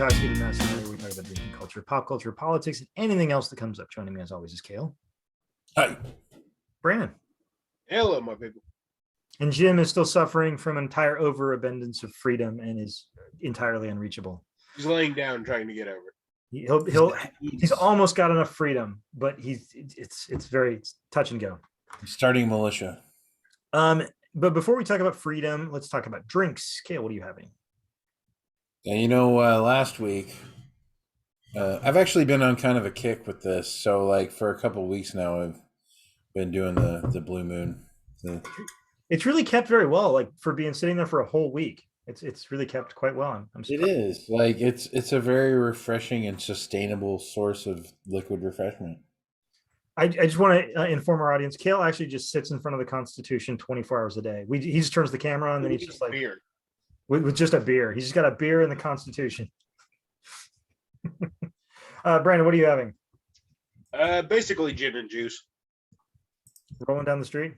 Intoxicated Masculinity, we talk about drinking culture, pop culture, politics, and anything else that comes up. Joining me as always is Kale. Hi. Brandon. Hello, my people. And Jim is still suffering from entire overabundance of freedom and is entirely unreachable. He's laying down trying to get over. He's almost got enough freedom, but it's very touch and go. Starting militia. But before we talk about freedom, let's talk about drinks. Kale, what are you having? Yeah, last week, I've actually been on kind of a kick with this. So, like, for a couple of weeks now, I've been doing the Blue Moon. It's really kept very well, like for being sitting there for a whole week. It's really kept quite well. I'm surprised. It is like it's a very refreshing and sustainable source of liquid refreshment. I just want to inform our audience. Kale actually just sits in front of the Constitution 24 hours a day. He just turns the camera on, and then he's just like beer. With just a beer. He's just got a beer in the Constitution. Brandon, what are you having? Basically gin and juice. Rolling down the street.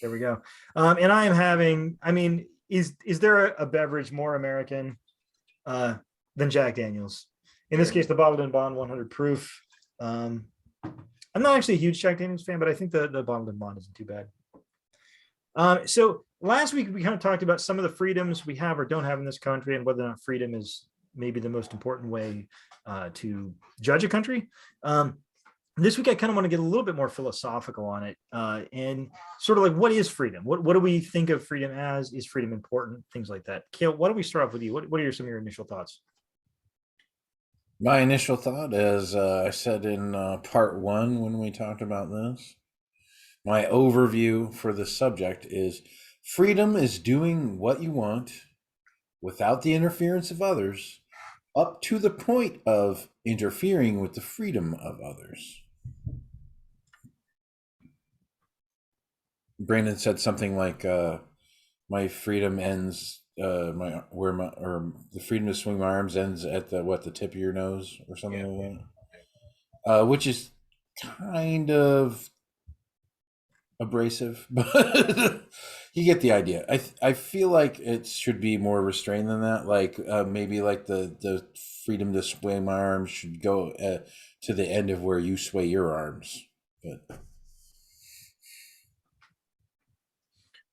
There we go. And I am having, is there a beverage more American than Jack Daniels? In this case, the Bottled in Bond 100 proof. I'm not actually a huge Jack Daniels fan, but I think the Bottled in Bond isn't too bad. So last week, we kind of talked about some of the freedoms we have or don't have in this country and whether or not freedom is maybe the most important way to judge a country. This week, I kind of want to get a little bit more philosophical on it and sort of like, what is freedom? What do we think of freedom as? Is freedom important? Things like that. Kale, why don't we start off with you? What are some of your initial thoughts? My initial thought, as I said in part one when we talked about this, my overview for the subject is freedom is doing what you want without the interference of others, up to the point of interfering with the freedom of others. Brandon said something like, "My freedom ends, the freedom to swing my arms ends at the tip of your nose," or something like that, which is kind of abrasive, but you get the idea. I feel like it should be more restrained than that. Like maybe like the freedom to sway my arms should go to the end of where you sway your arms.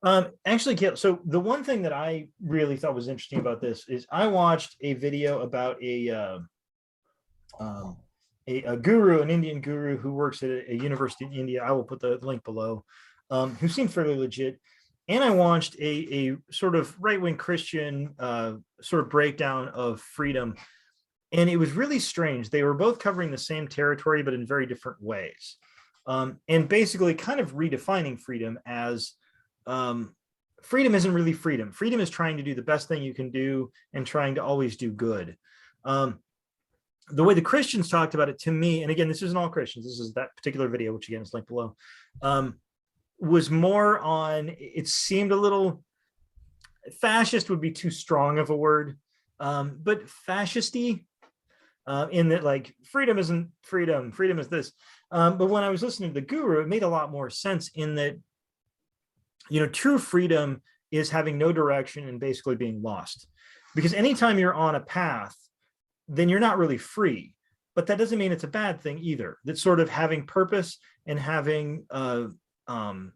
But actually, Kale, so the one thing that I really thought was interesting about this is I watched a video about a guru, an Indian guru who works at a university in India. I will put the link below, who seemed fairly legit. And I watched a sort of right-wing Christian sort of breakdown of freedom. And it was really strange. They were both covering the same territory, but in very different ways. And basically kind of redefining freedom as freedom isn't really freedom. Freedom is trying to do the best thing you can do and trying to always do good. The way the Christians talked about it to me, and again, this isn't all Christians, this is that particular video, which again is linked below, was more on, it seemed a little, fascist would be too strong of a word, but fascisty, in that like freedom isn't freedom, freedom is this. But when I was listening to the guru, it made a lot more sense in that, true freedom is having no direction and basically being lost. Because anytime you're on a path, then you're not really free. But that doesn't mean it's a bad thing either. That sort of having purpose and having having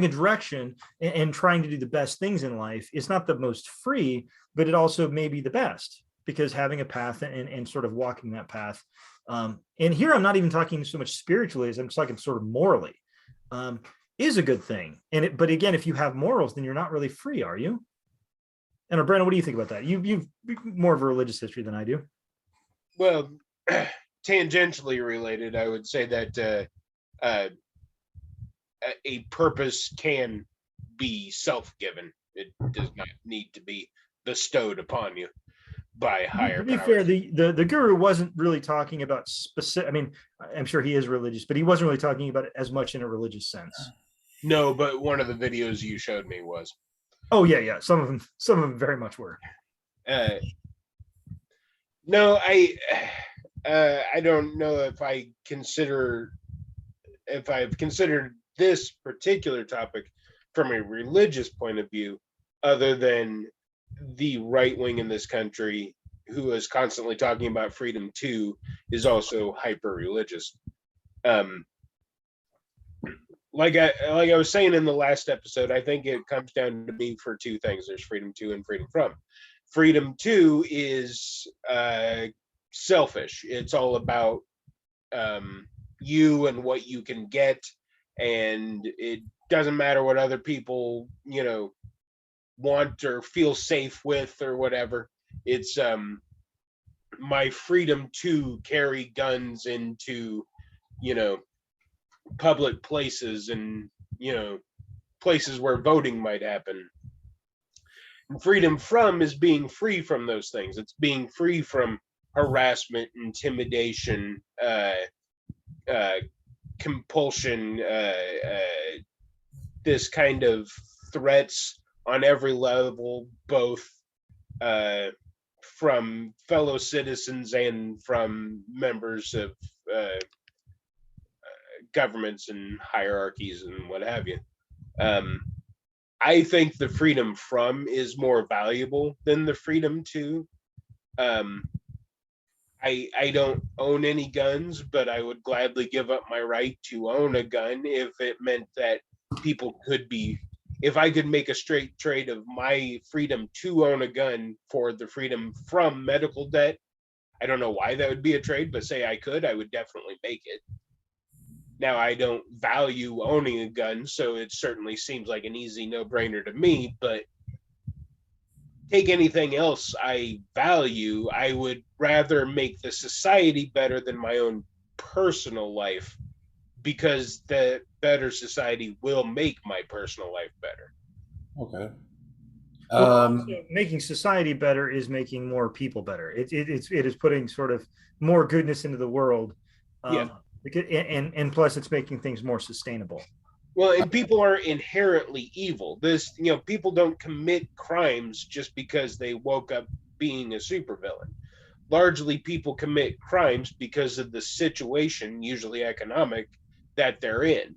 a direction and trying to do the best things in life is not the most free, but it also may be the best, because having a path and sort of walking that path. And here I'm not even talking so much spiritually as I'm just talking sort of morally, is a good thing. But again, if you have morals, then you're not really free, are you? And Brandon, what do you think about that? You've more of a religious history than I do. Well, tangentially related, I would say that a purpose can be self-given. It does not need to be bestowed upon you by higher powers. To be fair, the guru wasn't really talking about specific. I mean, I'm sure he is religious, but he wasn't really talking about it as much in a religious sense. No, but one of the videos you showed me was. Oh yeah. Some of them very much were. No, I don't know if I've considered this particular topic from a religious point of view, other than the right wing in this country, who is constantly talking about freedom too, is also hyper religious. Like I was saying in the last episode, I think it comes down to me for two things. There's freedom to and freedom from. Freedom to is selfish. It's all about you and what you can get, and it doesn't matter what other people, want or feel safe with or whatever. It's my freedom to carry guns into, public places and, places where voting might happen. And freedom from is being free from those things. It's being free from harassment, intimidation, compulsion, this kind of threats on every level, both from fellow citizens and from members of governments and hierarchies and what have you. I think the freedom from is more valuable than the freedom to. I don't own any guns, but I would gladly give up my right to own a gun if it meant that people could be, if I could make a straight trade of my freedom to own a gun for the freedom from medical debt. I don't know why that would be a trade, but say I could, I would definitely make it. Now, I don't value owning a gun, so it certainly seems like an easy no-brainer to me, but take anything else I value, I would rather make the society better than my own personal life, because the better society will make my personal life better. Okay. Well, making society better is making more people better. It is putting sort of more goodness into the world. Yeah. And plus it's making things more sustainable. Well, and people are inherently evil. People don't commit crimes just because they woke up being a supervillain. Largely, people commit crimes because of the situation, usually economic, that they're in.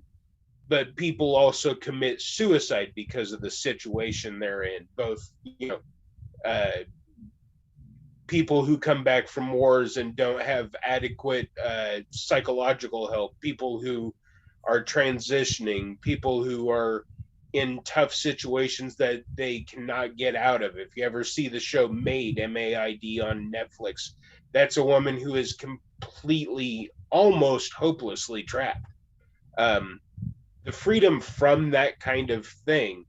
But people also commit suicide because of the situation they're in. Both, people who come back from wars and don't have adequate psychological help, people who are transitioning, people who are in tough situations that they cannot get out of. If you ever see the show Maid, M-A-I-D, on Netflix, that's a woman who is completely, almost hopelessly trapped. The freedom from that kind of thing,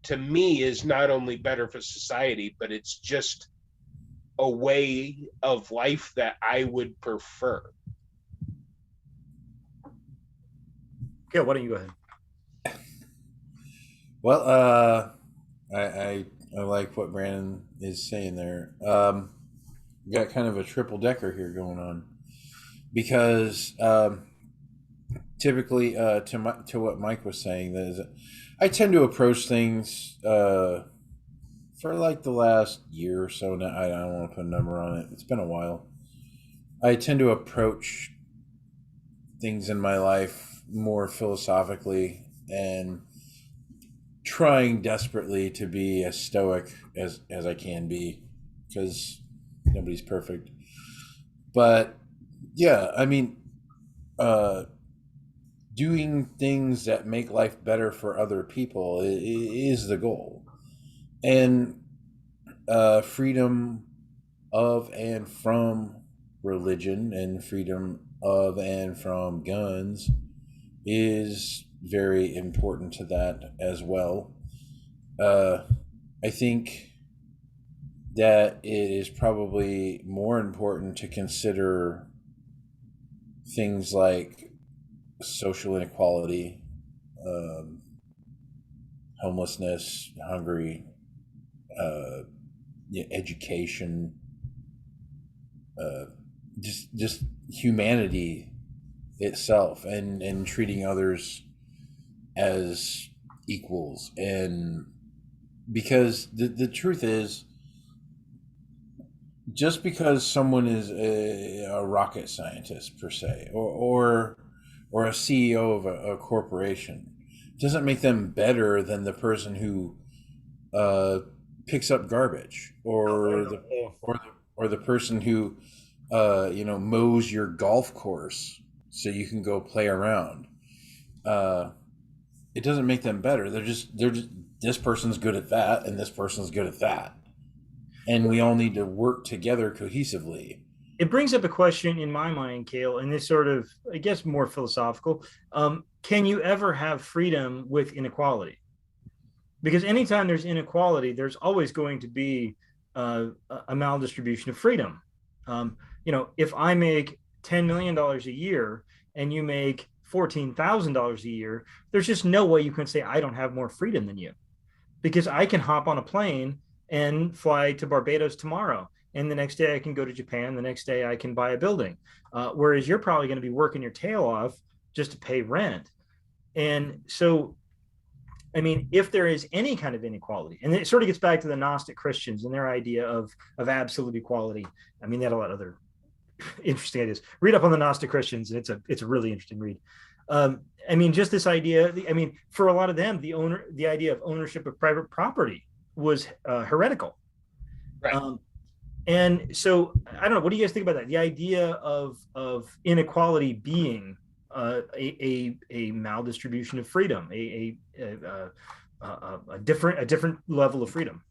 to me, is not only better for society, but it's just a way of life that I would prefer. Yeah, why don't you go ahead? Well, I like what Brandon is saying there. We got kind of a triple decker here going on, because typically, to what Mike was saying, that is, I tend to approach things for like the last year or so now. I don't want to put a number on it. It's been a while. I tend to approach things in my life more philosophically and trying desperately to be as stoic as I can be, because nobody's perfect. But yeah, I mean, doing things that make life better for other people is the goal. And freedom of and from religion and freedom of and from guns is very important to that as well. I think that it is probably more important to consider things like social inequality, homelessness, hungry, education, just humanity itself, and treating others as equals. And because the truth is, just because someone is a rocket scientist per se, or a CEO of a corporation, doesn't make them better than the person who picks up garbage, or the person who mows your golf course so you can go play around. It doesn't make them better. They're just this person's good at that and this person's good at that, and we all need to work together cohesively. It brings up a question in my mind, Cale, and this sort of, I guess, more philosophical. Can you ever have freedom with inequality? Because anytime there's inequality, there's always going to be a maldistribution of freedom. If I make $10 million a year and you make $14,000 a year, there's just no way you can say I don't have more freedom than you, because I can hop on a plane and fly to Barbados tomorrow, and the next day I can go to Japan. The next day I can buy a building, whereas you're probably going to be working your tail off just to pay rent. And so, I mean, if there is any kind of inequality, and it sort of gets back to the Gnostic Christians and their idea of absolute equality. I mean, they had a lot of other interesting ideas. Read up on the Gnostic Christians, and it's a really interesting read. I mean, just this idea. I mean, for a lot of them, the idea of ownership of private property was heretical. Right. And so, I don't know. What do you guys think about that? The idea of inequality being a maldistribution of freedom, a different level of freedom.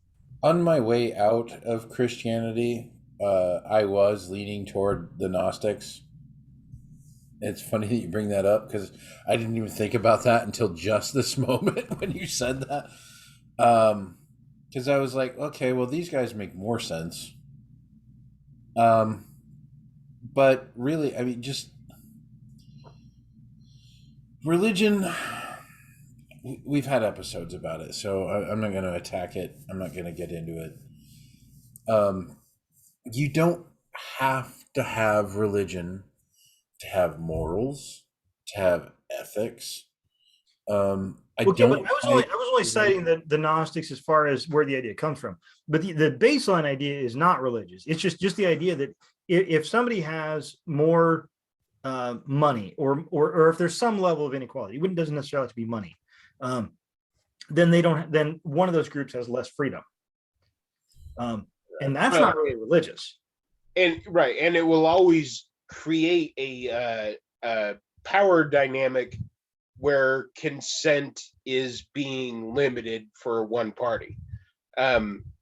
On my way out of Christianity, I was leaning toward the Gnostics. It's funny that you bring that up, because I didn't even think about that until just this moment when you said that. Because I was like, okay, well, these guys make more sense. But really, I mean, just religion, we've had episodes about it, so I'm not going to attack it. I'm not going to get into it. You don't have to have religion to have morals, to have ethics. I was only citing the Gnostics as far as where the idea comes from, but the baseline idea is not religious. It's just the idea that if somebody has more money, or if there's some level of inequality, it doesn't necessarily have to be money, then one of those groups has less freedom, and that's not really religious. And right, and it will always create a power dynamic where consent is being limited for one party.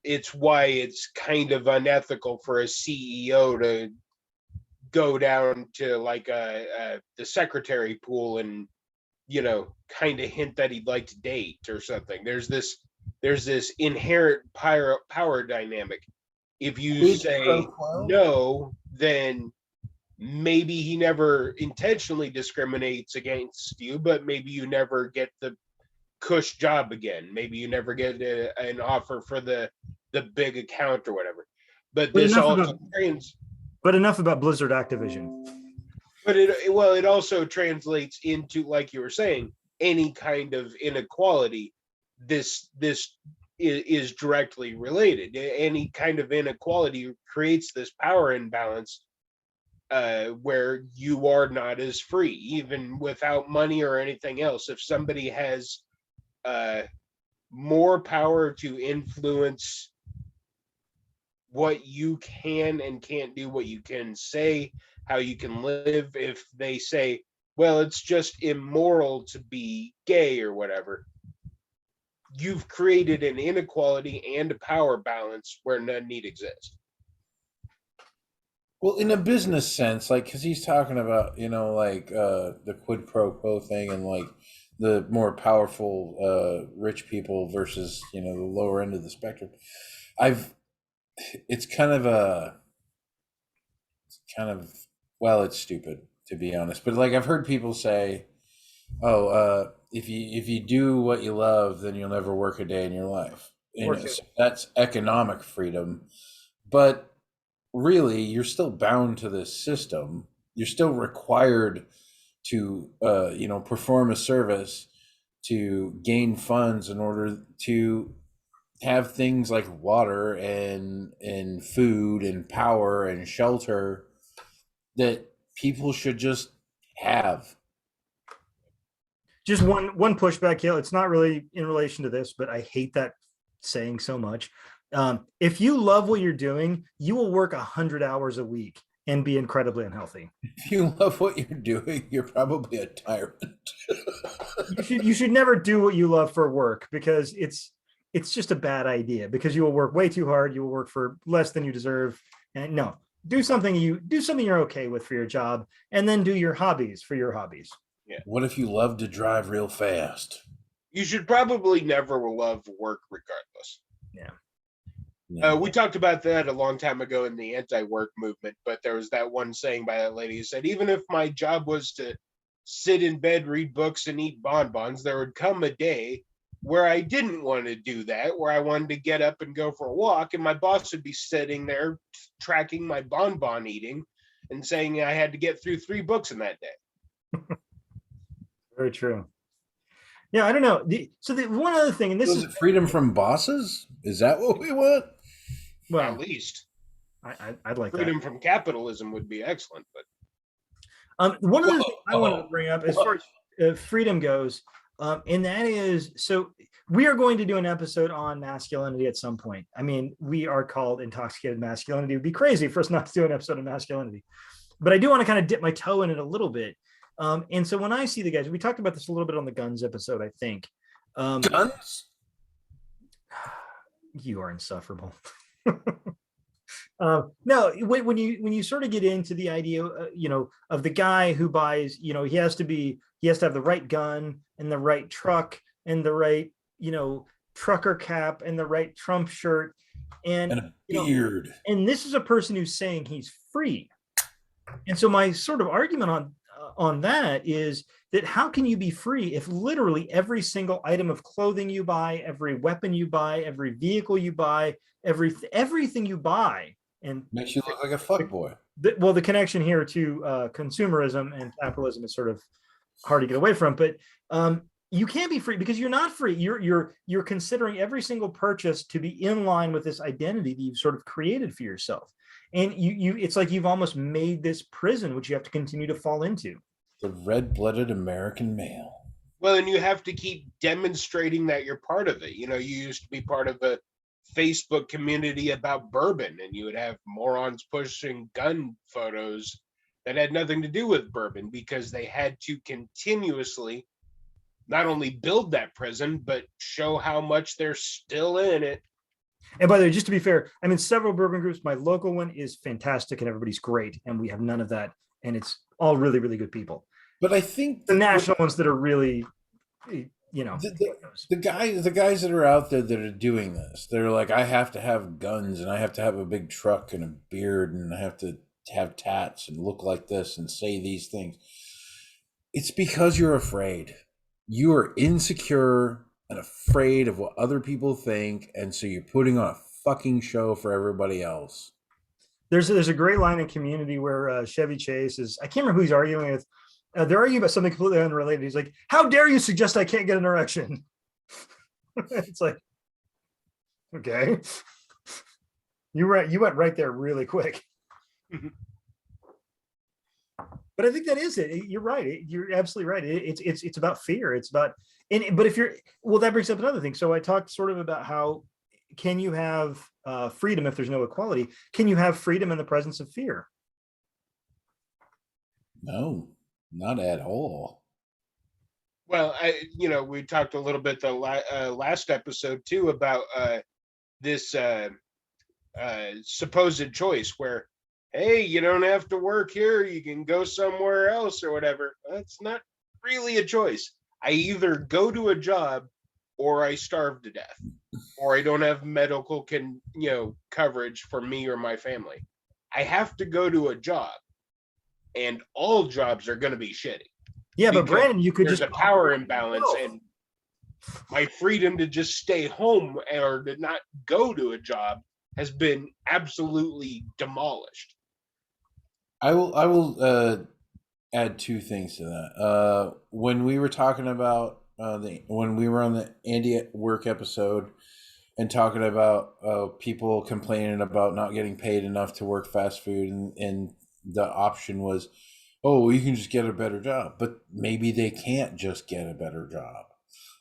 It's why it's kind of unethical for a CEO to go down to like the secretary pool and kind of hint that he'd like to date or something. There's this inherent power dynamic. If you say no, then maybe he never intentionally discriminates against you, but maybe you never get the cush job again. Maybe you never get an offer for the big account or whatever. But enough about Blizzard Activision. But it also translates into, like you were saying, any kind of inequality. This is directly related. Any kind of inequality creates this power imbalance where you are not as free, even without money or anything else. If somebody has more power to influence what you can and can't do, what you can say, how you can live, if they say, well, it's just immoral to be gay or whatever, you've created an inequality and a power balance where none need exist. Well, in a business sense, like, because he's talking about, the quid pro quo thing, and like the more powerful rich people versus, the lower end of the spectrum. It's it's stupid, to be honest. But like, I've heard people say, if you do what you love, then you'll never work a day in your life. So that's economic freedom. But really, you're still bound to this system. You're still required to, perform a service to gain funds in order to have things like water and food and power and shelter that people should just have. Just one pushback, Hill. It's not really in relation to this, but I hate that saying so much. If you love what you're doing, you will work 100 hours a week and be incredibly unhealthy. If you love what you're doing, you're probably a tyrant. You should never do what you love for work, because it's just a bad idea, because you will work way too hard. You will work for less than you deserve. And no, do something you're okay with for your job, and then do your hobbies for your hobbies. Yeah. What if you love to drive real fast? You should probably never love work regardless. Yeah. We talked about that a long time ago in the anti-work movement, but there was that one saying by that lady who said, even if my job was to sit in bed, read books, and eat bonbons, there would come a day where I didn't want to do that, where I wanted to get up and go for a walk, and my boss would be sitting there tracking my bonbon eating and saying I had to get through 3 books in that day. Very true. Yeah, I don't know. One other thing, and this is it freedom from bosses? Is that what we want? Well, at least I'd like freedom that. from capitalism would be excellent. But one of the things I wanted to bring up as far as freedom goes, and that is, so we are going to do an episode on masculinity at some point. I mean, we are called Intoxicated Masculinity. It would be crazy for us not to do an episode on masculinity. But I do want to kind of dip my toe in it a little bit. And so when I see the guys, we talked about this a little bit on the guns episode, I think. Guns? You are insufferable. No, when you sort of get into the idea, of the guy who buys, he has to have the right gun and the right truck and the right, trucker cap and the right Trump shirt and a beard. And this is a person who's saying he's free. And so my sort of argument on that is that how can you be free if literally every single item of clothing you buy, every weapon you buy, every vehicle you buy, everything you buy, and makes you look like a fuckboy. The connection here to consumerism and capitalism is sort of hard to get away from, but you can't be free because you're not free. You're considering every single purchase to be in line with this identity that you've sort of created for yourself. And it's like you've almost made this prison, which you have to continue to fall into. The red-blooded American male. Well, and you have to keep demonstrating that you're part of it. You used to be part of a Facebook community about bourbon, and you would have morons pushing gun photos that had nothing to do with bourbon because they had to continuously not only build that prison, but show how much they're still in it. And by the way, just to be fair, I'm in several bourbon groups. My local one is fantastic and everybody's great. And we have none of that. And it's all really, really good people. But I think the national ones that are really, the guys that are out there that are doing this, they're like, I have to have guns and I have to have a big truck and a beard and I have to have tats and look like this and say these things. It's because you're afraid. You are insecure and afraid of what other people think, and so you're putting on a fucking show for everybody else. There's a great line in Community where Chevy Chase is, I can't remember who he's arguing with. They're arguing about something completely unrelated. He's like, how dare you suggest I can't get an erection? It's like, okay. You went right there really quick. But I think that is it. You're right. You're absolutely right. It's about fear. It's about, but if that brings up another thing. So I talked sort of about how can you have freedom if there's no equality? Can you have freedom in the presence of fear? No, not at all. Well, we talked a little bit the last episode too about this supposed choice where, hey, you don't have to work here, you can go somewhere else or whatever. That's not really a choice. I either go to a job or I starve to death, or I don't have medical coverage for me or my family. I have to go to a job, and all jobs are going to be shitty. Yeah, but Brandon, you could there's just a power imbalance, and my freedom to just stay home or to not go to a job has been absolutely demolished. I will add two things to that. When we were talking about when we were on the Andy at Work episode and talking about people complaining about not getting paid enough to work fast food, and the option was, oh, you can just get a better job. But maybe they can't just get a better job.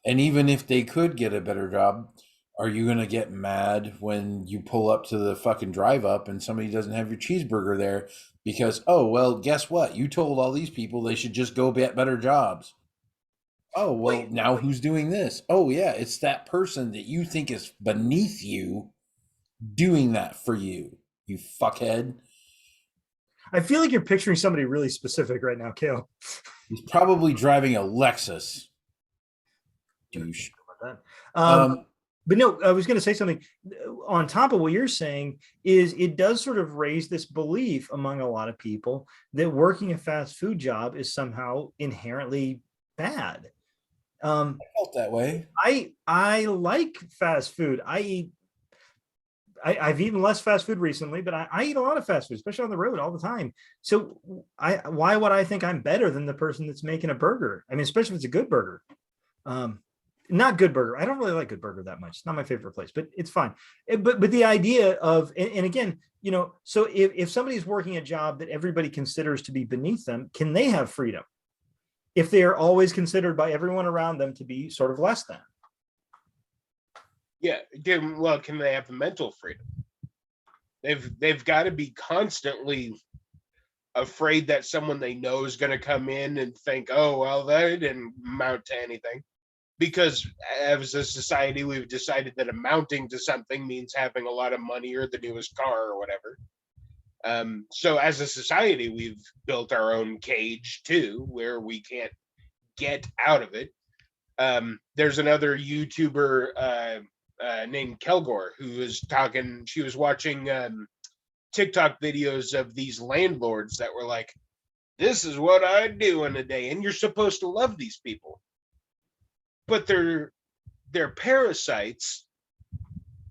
And even if they could get a better job, Are you going to get mad when you pull up to the fucking drive up and somebody doesn't have your cheeseburger there because, oh, well, guess what? You told all these people they should just go get better jobs. Oh, well, now who's doing this? Oh, yeah, it's that person that you think is beneath you doing that for you, you fuckhead. I feel like you're picturing somebody really specific right now, Kale. He's probably driving a Lexus. Douche. But no, I was going to say something on top of what you're saying is it does sort of raise this belief among a lot of people that working a fast food job is somehow inherently bad. I felt that way. I like fast food. I've eaten less fast food recently, but I eat a lot of fast food, especially on the road all the time. So why would I think I'm better than the person that's making a burger? I mean, especially if it's a good burger. Not Good Burger. I don't really like Good Burger that much. It's not my favorite place, but it's fine. But the idea of, and again, you know, so if somebody's working a job that everybody considers to be beneath them, can they have freedom if they are always considered by everyone around them to be sort of less than? Yeah. Well, can they have mental freedom? They've got to be constantly afraid that someone they know is going to come in and think, oh, well, that didn't amount to anything. Because as a society, we've decided that amounting to something means having a lot of money or the newest car or whatever. So as a society, we've built our own cage too, where we can't get out of it. There's another YouTuber named Kelgore who was talking. She was watching TikTok videos of these landlords that were like, "This is what I do in a day," and you're supposed to love these people. But they're parasites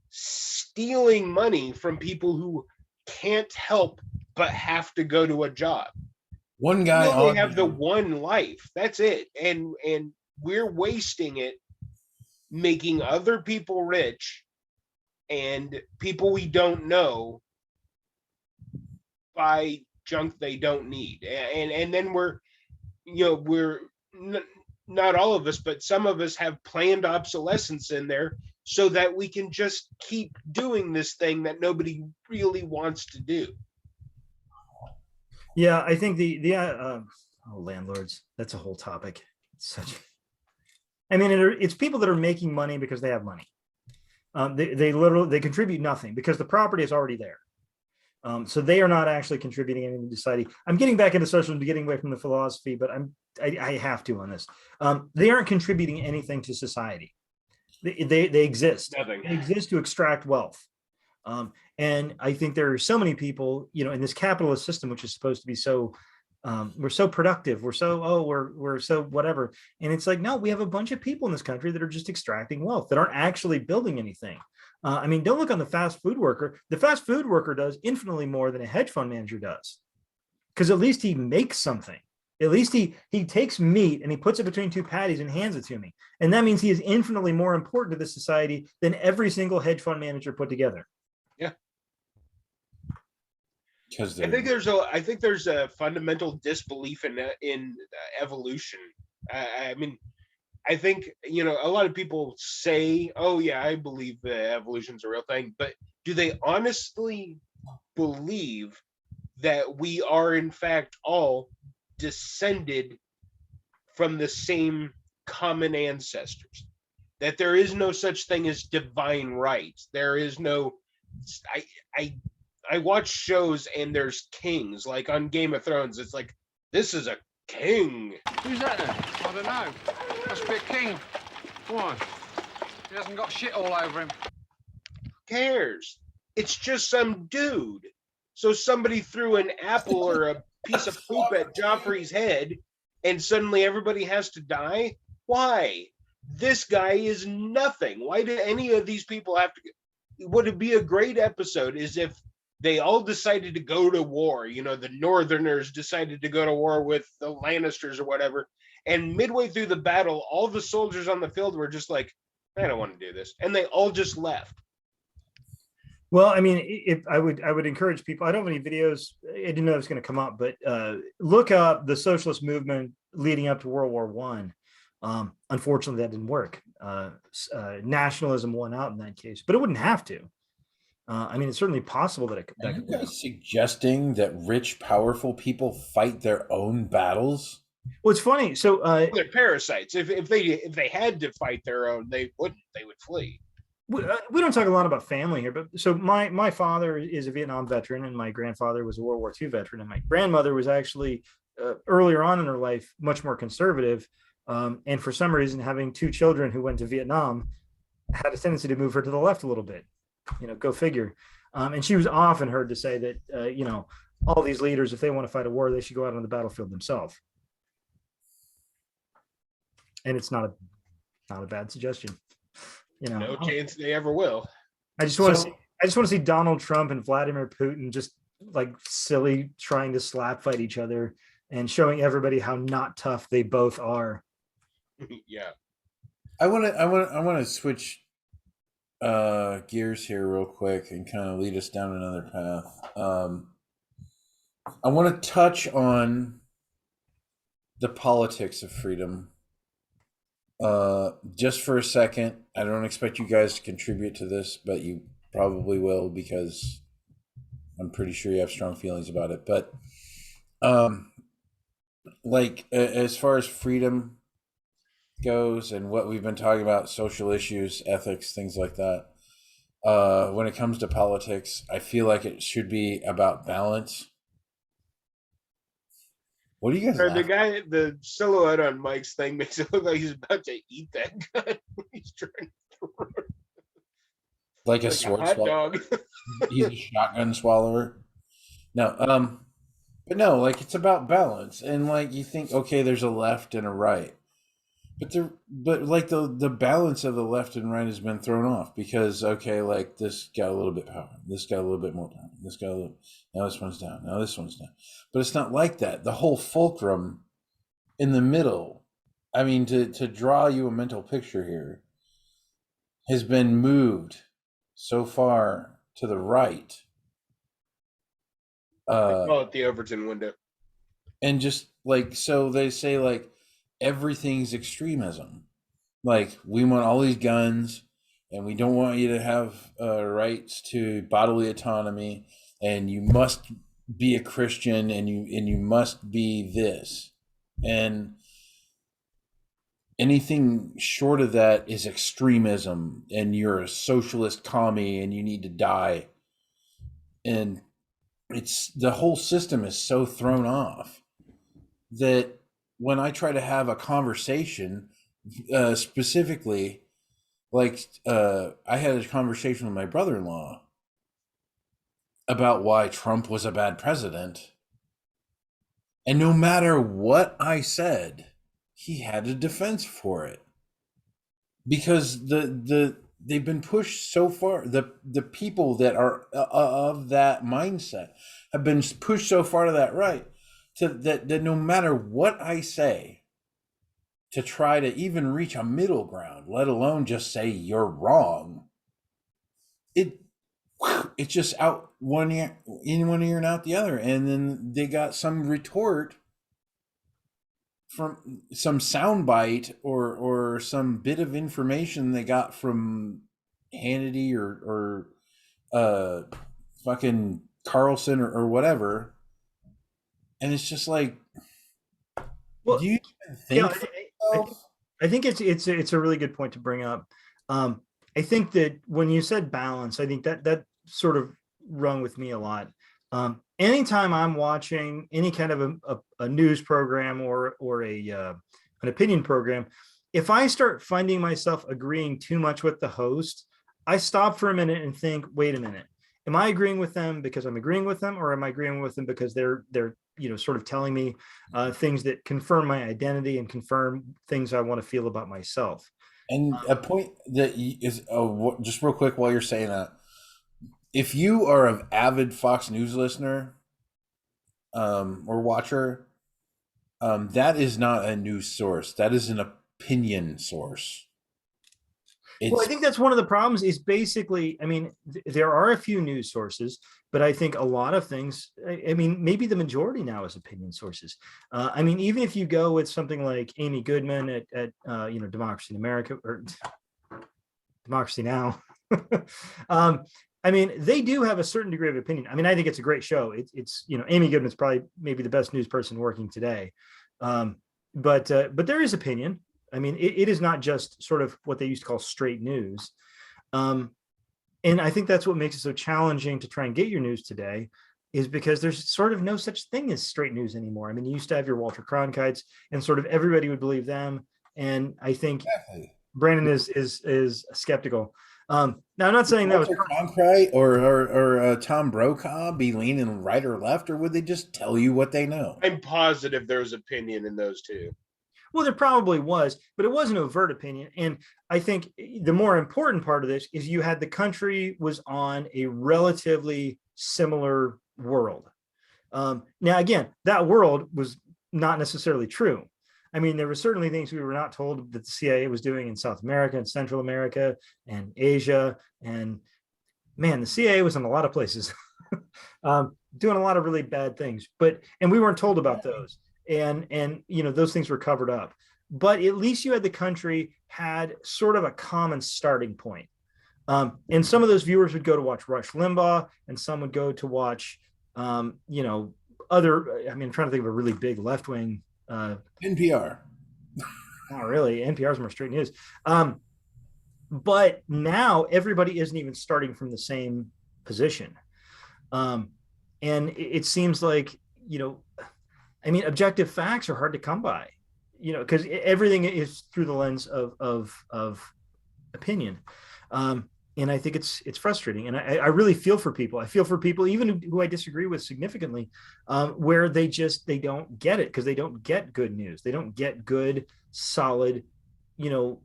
stealing money from people who can't help but have to go to a job. One guy only have the one life. That's it. And we're wasting it making other people rich and people we don't know buy junk they don't need. And then we're not all of us, but some of us have planned obsolescence in there so that we can just keep doing this thing that nobody really wants to do. Yeah, I think landlords, that's a whole topic. It's people that are making money because they have money. They contribute nothing because the property is already there. So they are not actually contributing anything to society. I'm getting back into socialism, getting away from the philosophy, but I have to on this. They aren't contributing anything to society. They exist. Nothing. They exist to extract wealth. And I think there are so many people, in this capitalist system, which is supposed to be so, we're so productive. We're so whatever. And it's like, no, we have a bunch of people in this country that are just extracting wealth that aren't actually building anything. Don't look on the fast food worker. The fast food worker does infinitely more than a hedge fund manager does, because at least he makes something. At least he takes meat and he puts it between two patties and hands it to me. And that means he is infinitely more important to the society than every single hedge fund manager put together. Yeah. Because I think there's a fundamental disbelief in evolution. I think, a lot of people say, oh, yeah, I believe that evolution's a real thing. But do they honestly believe that we are, in fact, all descended from the same common ancestors? That there is no such thing as divine right. There is no... I watch shows and there's kings. Like on Game of Thrones, it's like, this is a king. Who's that then? I don't know. Must be a king. Why? He hasn't got shit all over him. Who cares? It's just some dude. So somebody threw an apple or a piece of poop at Joffrey's head and suddenly everybody has to die? Why? This guy is nothing. Why do any of these people have to... Would it be a great episode is if they all decided to go to war. The Northerners decided to go to war with the Lannisters or whatever. And midway through the battle, all the soldiers on the field were just like, I don't want to do this. And they all just left. Well, I would encourage people. I don't have any videos. I didn't know it was going to come up, but look up the socialist movement leading up to World War I. Unfortunately, that didn't work. nationalism won out in that case, but it wouldn't have to. I mean, it's certainly possible that Are you could win out. guys suggesting that rich, powerful people fight their own battles? Well, it's funny. So They're parasites. If they had to fight their own, they wouldn't. They would flee. we don't talk a lot about family here, but so my father is a Vietnam veteran, and my grandfather was a World War II veteran, and my grandmother was actually earlier on in her life much more conservative, and for some reason, having two children who went to Vietnam had a tendency to move her to the left a little bit. Go figure. And she was often heard to say that all these leaders, if they want to fight a war, they should go out on the battlefield themselves. And it's not a bad suggestion. No chance they ever will. I just want to see Donald Trump and Vladimir Putin just like silly trying to slap fight each other and showing everybody how not tough they both are. Yeah. I want to switch gears here real quick and kind of lead us down another path. I want to touch on the politics of freedom. Just for a second. I don't expect you guys to contribute to this, but you probably will because I'm pretty sure you have strong feelings about it. But like as far as freedom goes and what we've been talking about, social issues, ethics, things like that, when it comes to politics, I feel like it should be about balance. What do you guys The silhouette on Mike's thing makes it look like he's about to eat that gun. He's trying to like a sword hot swallower. dog. He's a shotgun swallower. No, but no, like it's about balance, and like you think, okay, there's a left and a right, but like the balance of the left and right has been thrown off because okay, like this got a little bit power, this got a little bit more power, this got a little, now this one's down, now this one's down, but it's not like that. The whole fulcrum in the middle, I mean, to draw you a mental picture here, has been moved so far to the right. They call it the Overton window. And just like, so they say like everything's extremism. Like we want all these guns and we don't want you to have rights to bodily autonomy and you must be a Christian and you must be this. And anything short of that is extremism and you're a socialist commie and you need to die. And it's the whole system is so thrown off that when I try to have a conversation, specifically, like I had a conversation with my brother-in-law about why Trump was a bad president. And no matter what I said, he had a defense for it. Because they've been pushed so far, the people that are of that mindset have been pushed so far to that right, that no matter what I say, to try to even reach a middle ground, let alone just say you're wrong, it's just out one ear, in one ear and out the other. And then they got some retort from some soundbite or some bit of information they got from Hannity or fucking Carlson or whatever. And it's just like, well, do you even think I think it's a really good point to bring up. I think that when you said balance, I think that sort of rung with me a lot. Anytime I'm watching any kind of a news program or an opinion program, if I start finding myself agreeing too much with the host, I stop for a minute and think, wait a minute, am I agreeing with them because I'm agreeing with them, or am I agreeing with them because they're sort of telling me things that confirm my identity and confirm things I want to feel about myself? And a point that is just real quick while you're saying that, if you are an avid Fox News listener or watcher, that is not a news source. That is an opinion source. Well, I It's think that's one of the problems is basically, I mean, there are a few news sources, but I think a lot of things, I mean, maybe the majority now is opinion sources. I mean, even if you go with something like Amy Goodman at Democracy in America or Democracy Now. I mean, they do have a certain degree of opinion. I mean, I think it's a great show. It's Amy Goodman's probably maybe the best news person working today. But there is opinion. I mean, it is not just sort of what they used to call straight news. And I think that's what makes it so challenging to try and get your news today, is because there's sort of no such thing as straight news anymore. I mean, you used to have your Walter Cronkites and sort of everybody would believe them. And I think Brandon is skeptical. Now, I'm not saying that was Cronkite or Tom Brokaw be leaning right or left, or would they just tell you what they know? I'm positive there's opinion in those two. well, there probably was, but it was an overt opinion. And I think the more important part of this is you had the country was on a relatively similar world. Now, again, that world was not necessarily true. I mean, there were certainly things we were not told that the CIA was doing in South America and Central America and Asia. And man, the CIA was in a lot of places doing a lot of really bad things, and we weren't told about those. And those things were covered up. But at least you had the country had sort of a common starting point. And some of those viewers would go to watch Rush Limbaugh, and some would go to watch, other. I mean, I'm trying to think of a really big left wing. NPR. Not really. NPR is more straight news. But now everybody isn't even starting from the same position. And it seems like, objective facts are hard to come by, because everything is through the lens of opinion. And I think it's frustrating. And I really feel for people. I feel for people, even who I disagree with significantly, where they don't get it, because they don't get good news. They don't get good, solid,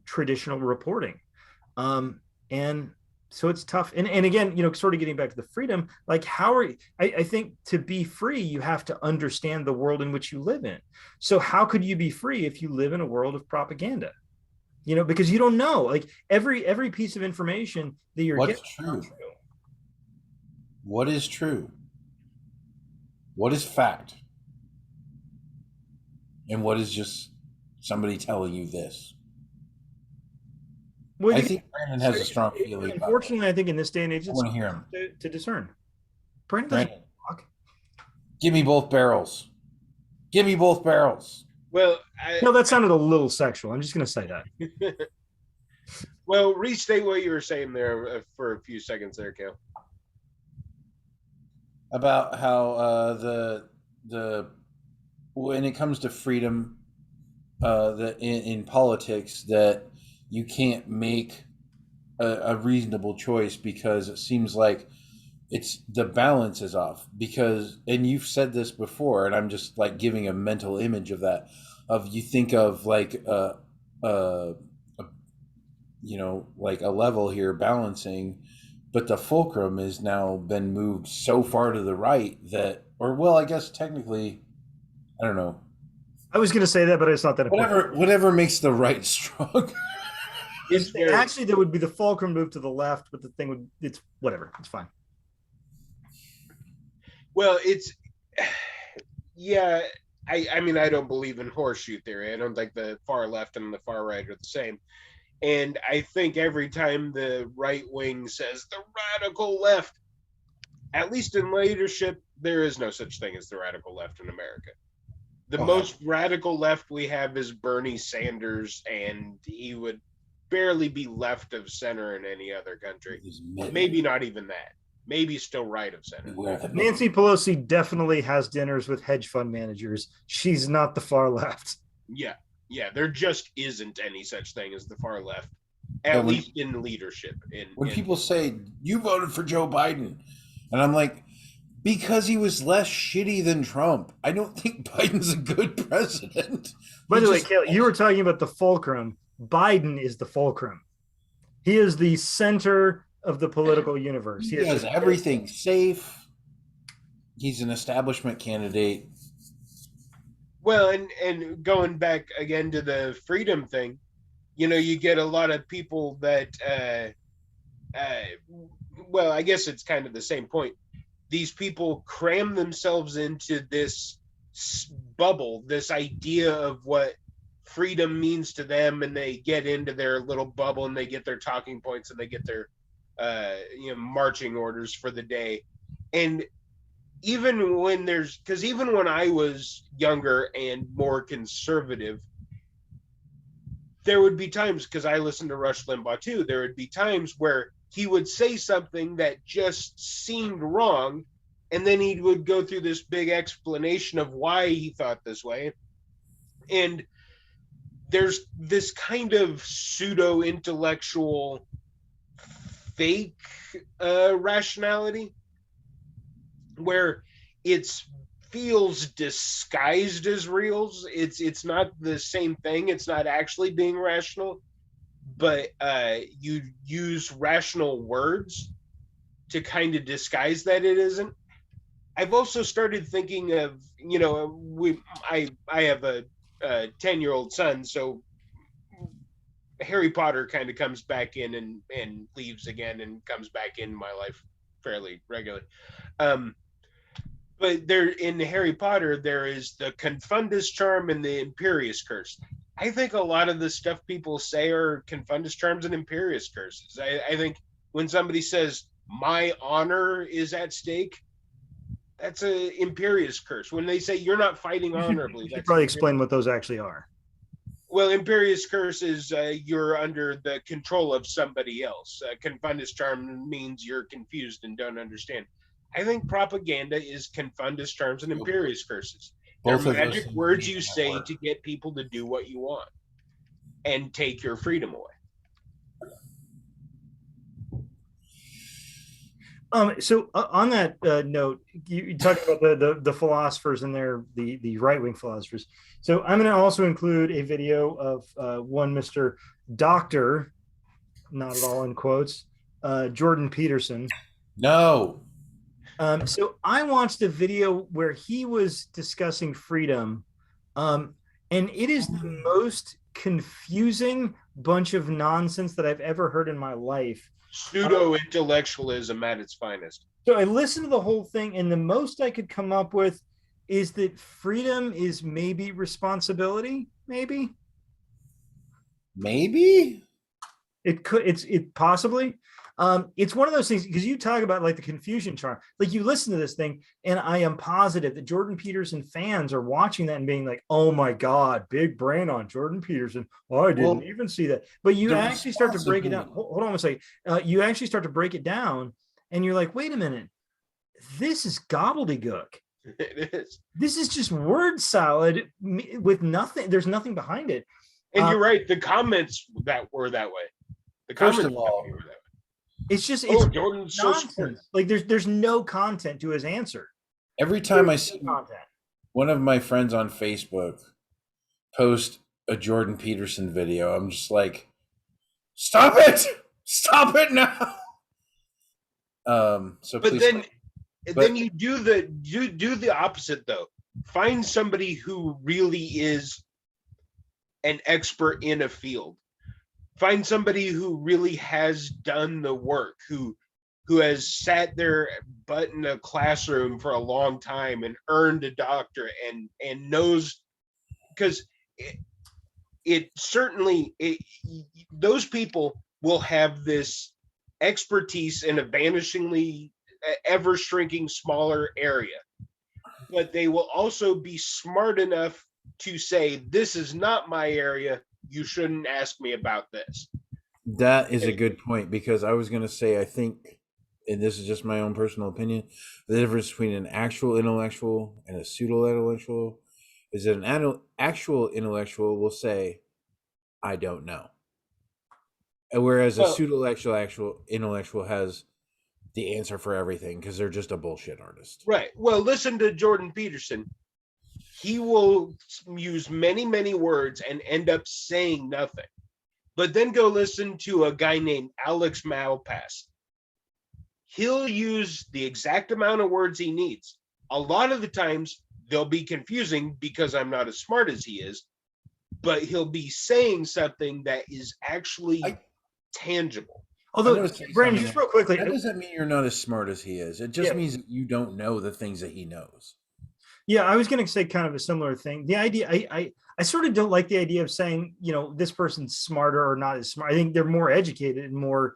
traditional reporting. And so it's tough. And again, sort of getting back to the freedom, like I think to be free, you have to understand the world in which you live in. So how could you be free if you live in a world of propaganda? Because you don't know, like every piece of information that you're What's getting. true? What is true? What is fact? And what is just somebody telling you this? Well, I think Brandon has a strong feeling. Unfortunately, I think in this day and age, I it's want to hear him. to discern. Brandon doesn't talk. Give me both barrels. Give me both barrels. Well, No, that sounded a little sexual. I'm just going to say that. Well, restate what you were saying there for a few seconds there, Kale. About how the when it comes to freedom, in politics, that you can't make a reasonable choice because it seems like it's the balance is off. Because, and you've said this before, and I'm just like giving a mental image of that. Of you think of like like a level here balancing, but the fulcrum has now been moved so far to the right that, I guess technically, I don't know. I was going to say that, but it's not that important. Whatever makes the right strong. Actually, there would be the fulcrum move to the left, but the thing it's whatever. It's fine. Well, I mean, I don't believe in horseshoe theory. I don't think the far left and the far right are the same. And I think every time the right wing says the radical left, at least in leadership, there is no such thing as the radical left in America. The most radical left we have is Bernie Sanders, and he would barely be left of center in any other country. Maybe not even that. Maybe still right of center. Nancy Pelosi definitely has dinners with hedge fund managers. She's not the far left. Yeah. There just isn't any such thing as the far left, at least in leadership. When people say, you voted for Joe Biden, and I'm like, because he was less shitty than Trump. I don't think Biden's a good president. By the way, Kale, you were talking about the fulcrum. Biden is the fulcrum. He is the center of the political universe. He has everything safe. He's an establishment candidate. Well, and going back again to the freedom thing, you get a lot of people that, well, I guess it's kind of the same point. These people cram themselves into this bubble, this idea of what freedom means to them, and they get into their little bubble and they get their talking points and they get their marching orders for the day. And even when even when I was younger and more conservative, there would be times, because I listened to Rush Limbaugh too, there would be times where he would say something that just seemed wrong, and then he would go through this big explanation of why he thought this way. And there's this kind of pseudo-intellectual fake rationality where it feels disguised as real. It's not the same thing. It's not actually being rational, but you use rational words to kind of disguise that it isn't. I've also started thinking of, I have a 10-year-old son, so Harry Potter kind of comes back in and leaves again and comes back in my life fairly regularly. But there, in Harry Potter, there is the Confundus Charm and the Imperious Curse. I think a lot of the stuff people say are Confundus Charms and Imperious Curses. I think when somebody says, my honor is at stake, that's an Imperious Curse. When they say you're not fighting honorably, you should probably explain what those actually are. Well, Imperious Curse is you're under the control of somebody else. Confundus Charm means you're confused and don't understand. I think propaganda is Confundus Charms and Imperious Curses. They're magic words you say to get people to do what you want and take your freedom away. So on that note, you talked about the philosophers and the right-wing philosophers. So I'm going to also include a video of one Mr. Dr., not at all in quotes, Jordan Peterson. No. So I watched a video where he was discussing freedom, and it is the most confusing bunch of nonsense that I've ever heard in my life. Pseudo-intellectualism at its finest. So I listened to the whole thing, and the most I could come up with is that freedom is maybe responsibility. Maybe it could. It's possibly. It's one of those things, because you talk about like the confusion charm. Like, you listen to this thing, and I am positive that Jordan Peterson fans are watching that and being like, "Oh my God, big brain on Jordan Peterson. Oh, I didn't even see that." But you actually start to break it down. Hold on a second. You actually start to break it down, and you're like, "Wait a minute, this is gobbledygook. It is. This is just word salad with nothing. There's nothing behind it." And you're right. The comments that were that way. The comments were that way. It's just Jordan's so smart. Like there's no content to his answer. Every time I see one of my friends on Facebook post a Jordan Peterson video, I'm just like, stop it now. So but please. then you do the opposite though. Find somebody who really is an expert in a field. Find somebody who really has done the work, who has sat their butt in a classroom for a long time and earned a doctorate and knows, because those people will have this expertise in a vanishingly ever shrinking smaller area, but they will also be smart enough to say, this is not my area. You shouldn't ask me about this. That is a good point, because I was going to say, I think, and this is just my own personal opinion, the difference between an actual intellectual and a pseudo-intellectual is that an actual intellectual will say, I don't know. Whereas a pseudo-intellectual has the answer for everything, because they're just a bullshit artist. Right. Well, listen to Jordan Peterson. He will use many, many words and end up saying nothing. But then go listen to a guy named Alex Malpass. He'll use the exact amount of words he needs. A lot of the times they'll be confusing because I'm not as smart as he is, but he'll be saying something that is actually I- tangible. Although, I'm gonna say Brandon, something just real quickly, That doesn't mean you're not as smart as he is. It just Yeah. means that you don't know the things that he knows. yeah, I was going to say kind of a similar thing. The idea, I sort of don't like the idea of saying, you know, this person's smarter or not as smart. I think they're more educated and more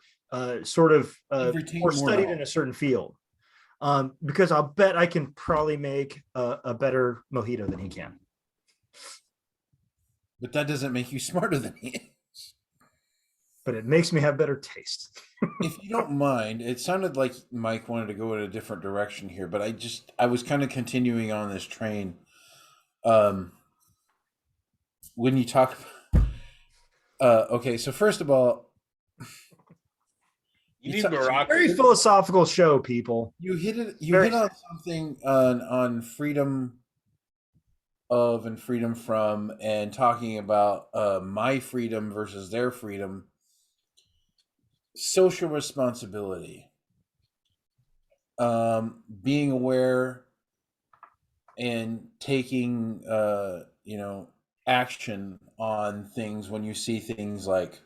sort of They've retained more more studied in knowledge. a certain field. Because I'll bet I can probably make a better mojito than he can. But that doesn't make you smarter than he is. But it makes me have better taste. If you don't mind, it sounded like Mike wanted to go in a different direction here, but I was kind of continuing on this train. When you talk, okay, so first of all, You need It's a Morocco. Very philosophical show, people. you hit it. You Very hit on something on freedom of and freedom from, and talking about my freedom versus their freedom. Social responsibility, being aware and taking action on things when you see things like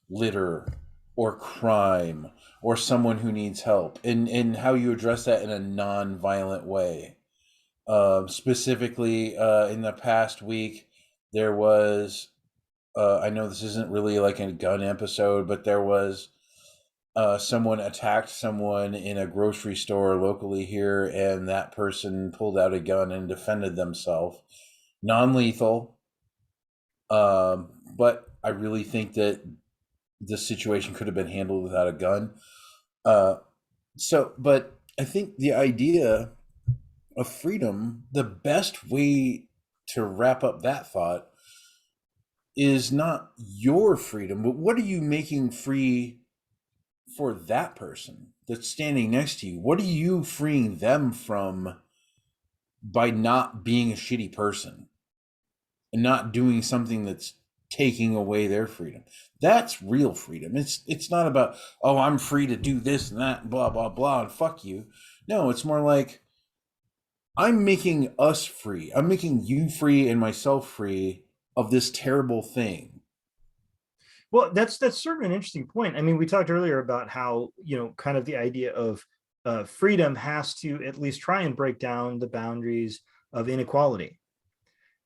litter or crime or someone who needs help, and how you address that in a non-violent way. Specifically, in the past week, there was, I know this isn't really like a gun episode, but there was someone attacked someone in a grocery store locally here, and that person pulled out a gun and defended themselves. Non-lethal, but I really think that the situation could have been handled without a gun. But I think the idea of freedom, the best way to wrap up that thought is not your freedom, but what are you making free for that person that's standing next to you? What are you freeing them from by not being a shitty person and not doing something that's taking away their freedom? That's real freedom. It's not about, oh, I'm free to do this and that, blah, blah, blah, and fuck you. No, it's more like, I'm making us free. I'm making you free and myself free of this terrible thing. Well, that's certainly an interesting point. I mean, we talked earlier about how, you know, kind of the idea of freedom has to at least try and break down the boundaries of inequality.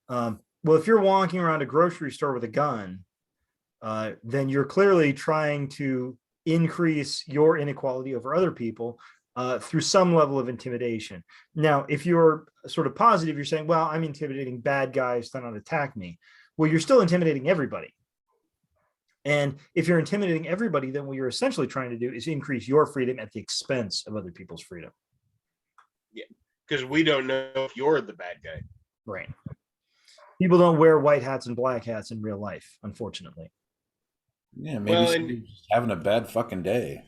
Well, if you're walking around a grocery store with a gun, then you're clearly trying to increase your inequality over other people through some level of intimidation. Now, if you're sort of positive, you're saying, well, I'm intimidating bad guys to not attack me. Well, you're still intimidating everybody. And if you're intimidating everybody, then what you're essentially trying to do is increase your freedom at the expense of other people's freedom. Yeah, because we don't know if you're the bad guy. Right. People don't wear white hats and black hats in real life, unfortunately. Yeah, maybe somebody's just having a bad fucking day.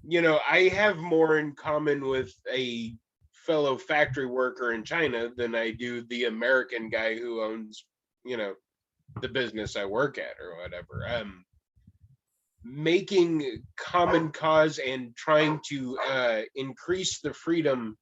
You know, I have more in common with a fellow factory worker in China than I do the American guy who owns, you know, the business I work at or whatever. Making common cause and trying to increase the freedom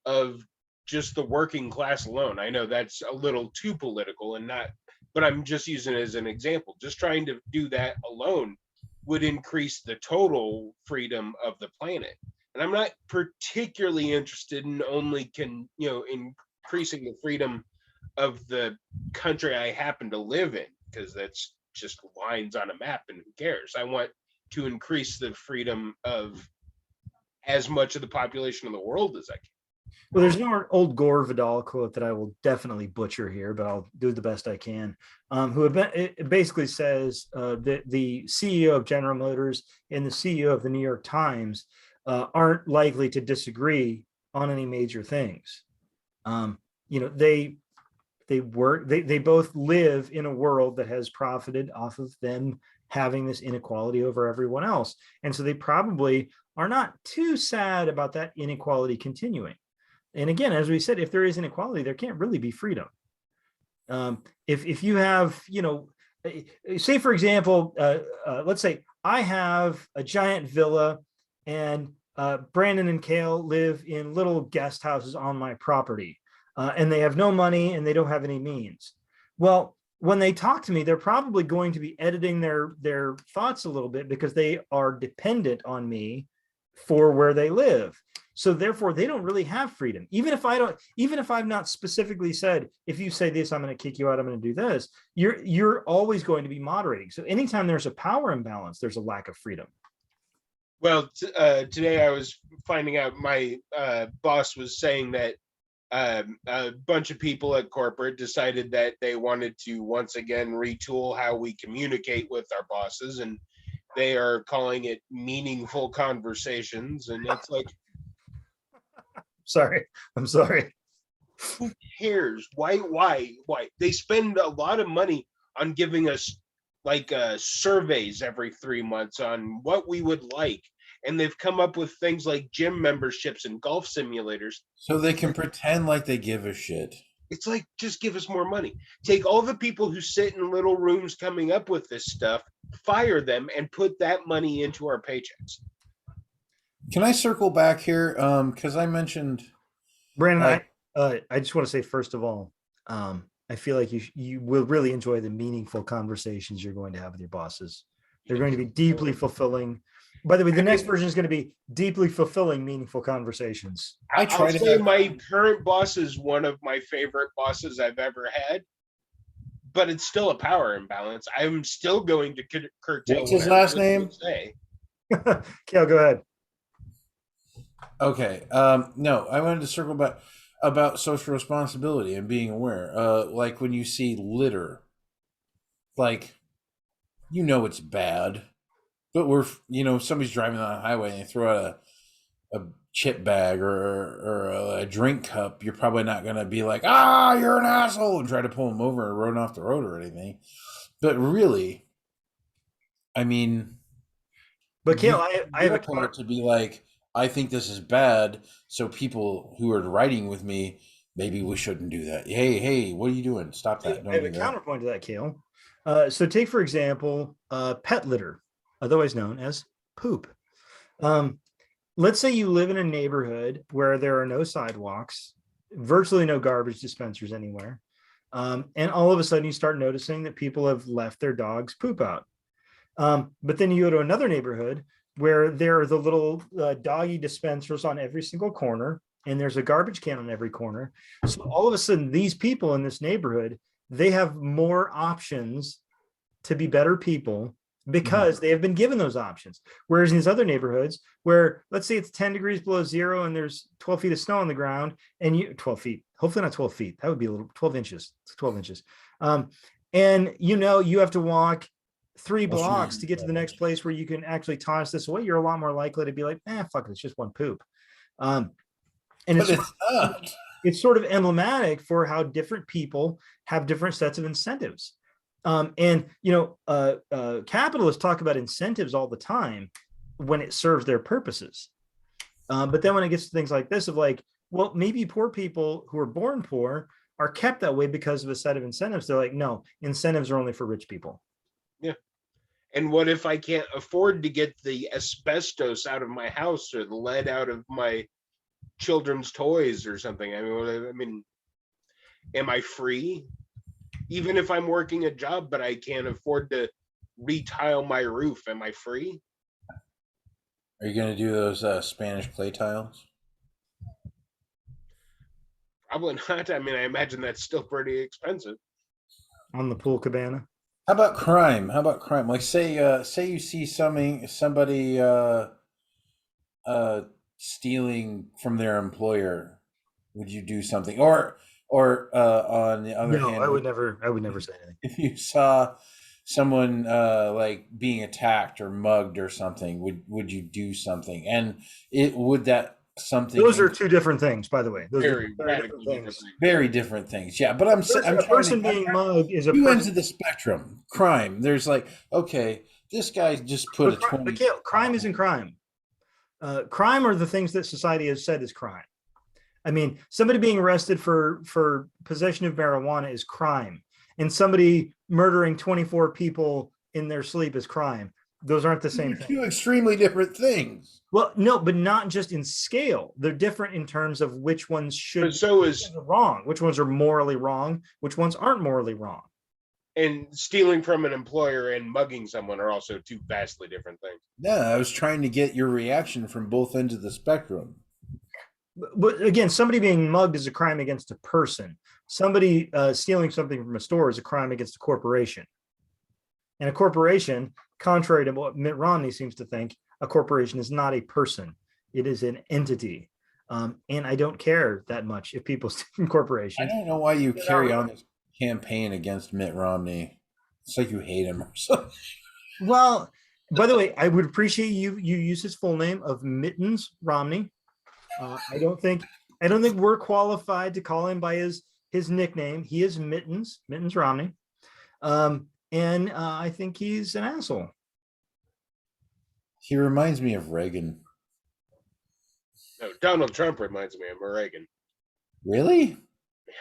of just the working class alone. I know that's a little too political and not, but I'm just using it as an example. Just trying to do that alone would increase the total freedom of the planet. And I'm not particularly interested in only increasing the freedom of the country I happen to live in, because that's just lines on a map and who cares. I want to increase the freedom of as much of the population of the world as I can. Well, there's an old Gore Vidal quote that I will definitely butcher here, but I'll do the best I can. It basically says that the CEO of General Motors and the CEO of the New York Times aren't likely to disagree on any major things. They both live in a world that has profited off of them having this inequality over everyone else. And so they probably are not too sad about that inequality continuing. And again, as we said, if there is inequality, there can't really be freedom. If you have, say, for example, let's say I have a giant villa and Brandon and Kale live in little guest houses on my property, and they have no money and they don't have any means. Well, when they talk to me, they're probably going to be editing their thoughts a little bit because they are dependent on me for where they live. So therefore, they don't really have freedom. Even if I've not specifically said, if you say this, I'm going to kick you out, I'm going to do this, you're always going to be moderating. So anytime there's a power imbalance, there's a lack of freedom. Well, today I was finding out my boss was saying that a bunch of people at corporate decided that they wanted to once again retool how we communicate with our bosses, and they are calling it meaningful conversations. And it's like, I'm sorry. who cares? Why? They spend a lot of money on giving us like surveys every 3 months on what we would like. And they've come up with things like gym memberships and golf simulators. So they can pretend like they give a shit. It's like, just give us more money. Take all the people who sit in little rooms coming up with this stuff, fire them, and put that money into our paychecks. Can I circle back here? Because I mentioned, Brandon, I just want to say, first of all, I feel like you will really enjoy the meaningful conversations you're going to have with your bosses. They're going to be deeply fulfilling. By the way, the next version is going to be deeply fulfilling, meaningful conversations. I'll say my current boss is one of my favorite bosses I've ever had, but it's still a power imbalance. I'm still going to curtail. What's his last name? Kale, go ahead. Okay. No, I wanted to circle back about social responsibility and being aware. Like when you see litter, like, it's bad, but somebody's driving on a highway and they throw out a chip bag or a drink cup, you're probably not going to be like, you're an asshole, and try to pull them over or run off the road or anything. But really, I mean, but Kale, I have a part to be like, I think this is bad, so people who are riding with me, maybe we shouldn't do that. Hey, what are you doing? Stop that. Don't I have do a that. counterpoint to that, Kale. So take, for example, pet litter, otherwise known as poop. Let's say you live in a neighborhood where there are no sidewalks, virtually no garbage dispensers anywhere. And all of a sudden you start noticing that people have left their dogs poop out. But then you go to another neighborhood where there are the little doggy dispensers on every single corner, and there's a garbage can on every corner. So all of a sudden, these people in this neighborhood, they have more options to be better people because they have been given those options. Whereas in these other neighborhoods where, let's say it's 10 degrees below zero and there's 12 feet of snow on the ground, and 12 feet, hopefully not 12 feet. That would be a little 12 inches. It's 12 inches. And you have to walk 3 blocks to get to the next place where you can actually toss this away. You're a lot more likely to be like, fuck it, it's just one poop. And it's sort of emblematic for how different people have different sets of incentives. Capitalists talk about incentives all the time when it serves their purposes. But then when it gets to things like this of like, well, maybe poor people who are born poor are kept that way because of a set of incentives. They're like, no, incentives are only for rich people. Yeah. And what if I can't afford to get the asbestos out of my house or the lead out of my children's toys or something? I mean, am I free? Even if I'm working a job, but I can't afford to retile my roof, am I free? Are you going to do those Spanish clay tiles? Probably not. I mean, I imagine that's still pretty expensive. On the pool cabana. How about crime? Like say you see somebody stealing from their employer, would you do something? Or on the other hand, I would never say anything. If you saw someone like being attacked or mugged or something, would you do something? And those are two different things, by the way. Those very different things. Very different things. Yeah, but I'm a person being mugged is a two ends of the spectrum. Crime. There's like, okay, this guy just put a 20. But crime isn't crime. Crime are the things that society has said is crime. I mean, somebody being arrested for possession of marijuana is crime, and somebody murdering 24 people in their sleep is crime. Those aren't the same They're thing. two extremely different things. Well, no, but not just in scale. They're different in terms of which ones should But so which is ones are wrong, which ones are morally wrong, which ones aren't morally wrong. and stealing from an employer and mugging someone are also two vastly different things. Yeah, I was trying to get your reaction from both ends of the spectrum. But again, somebody being mugged is a crime against a person. Somebody stealing something from a store is a crime against a corporation. And a corporation, contrary to what Mitt Romney seems to think, a corporation is not a person. It is an entity. And I don't care that much if people steal from I corporations. don't know why you carry on this campaign against Mitt Romney. It's like you hate him or something. Well, by the way, I would appreciate you use his full name of Mittens Romney. I don't think we're qualified to call him by his nickname. He is Mittens Romney. And I think he's an asshole. He reminds me of Reagan. No, Donald Trump reminds me of Reagan. Really?